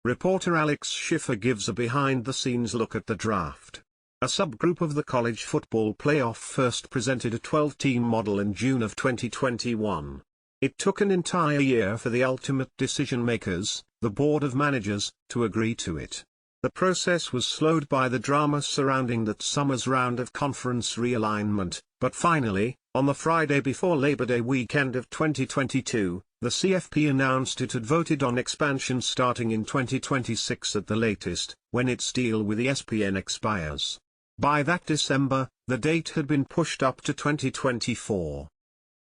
Reporter Alex Schiffer gives a behind-the-scenes look at the draft. A subgroup of the college football playoff first presented a 12-team model in June of 2021. It took an entire year for the ultimate decision-makers, the board of managers, to agree to it. The process was slowed by the drama surrounding that summer's round of conference realignment, but finally, on the Friday before Labor Day weekend of 2022, the CFP announced it had voted on expansion starting in 2026 at the latest, when its deal with ESPN expires. By that December, the date had been pushed up to 2024.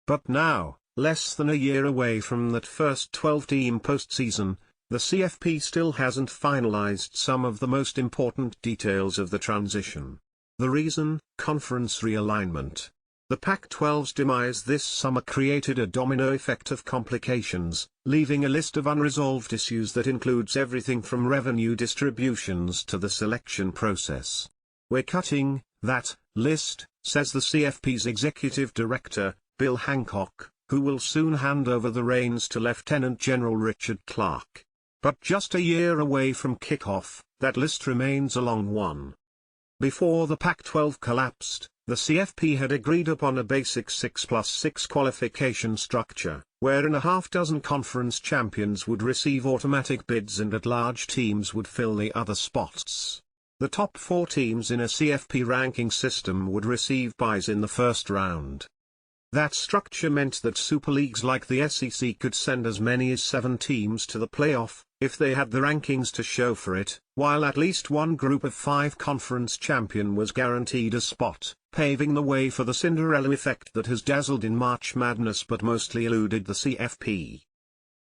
But now, less than a year away from that first 12-team postseason, the CFP still hasn't finalized some of the most important details of the transition. The reason? Conference realignment. The Pac-12's demise this summer created a domino effect of complications, leaving a list of unresolved issues that includes everything from revenue distributions to the selection process. "We're cutting that list," says the CFP's executive director, Bill Hancock, who will soon hand over the reins to Lieutenant General Richard Clark. But just a year away from kickoff, that list remains a long one. Before the Pac-12 collapsed, the CFP had agreed upon a basic 6+6 qualification structure, wherein a half-dozen conference champions would receive automatic bids and at-large teams would fill the other spots. The top 4 teams in a CFP ranking system would receive byes in the first round. That structure meant that super leagues like the SEC could send as many as 7 teams to the playoff, if they had the rankings to show for it, while at least one group of 5 conference champion was guaranteed a spot, paving the way for the Cinderella effect that has dazzled in March Madness but mostly eluded the CFP.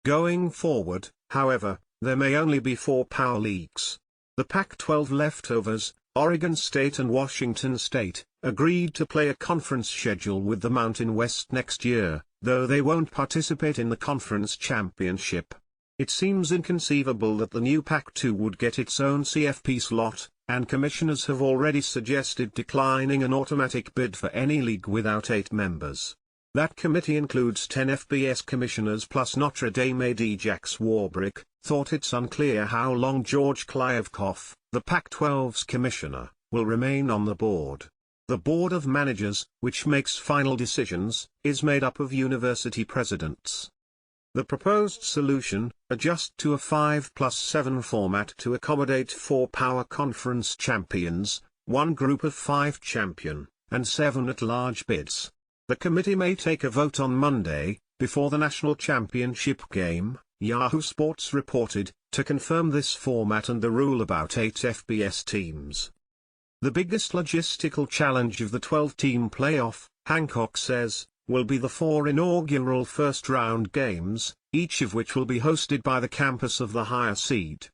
Going forward, however, there may only be 4 power leagues. The Pac-12 leftovers, Oregon State and Washington State, agreed to play a conference schedule with the Mountain West next year, though they won't participate in the conference championship. It seems inconceivable that the new Pac-2 would get its own CFP slot, and commissioners have already suggested declining an automatic bid for any league without 8 members. That committee includes 10 FBS commissioners plus Notre Dame AD Jack Swarbrick, thought it's unclear how long George Kliavkoff, the Pac-12's commissioner, will remain on the board. The board of managers, which makes final decisions, is made up of university presidents. The proposed solution, adjust to a 5+7 format to accommodate 4 power conference champions, 1 group of 5 champion, and 7 at-large bids. The committee may take a vote on Monday, before the national championship game, Yahoo Sports reported, to confirm this format and the rule about 8 FBS teams. The biggest logistical challenge of the 12-team playoff, Hancock says, will be the 4 inaugural first-round games, each of which will be hosted by the campus of the higher seed.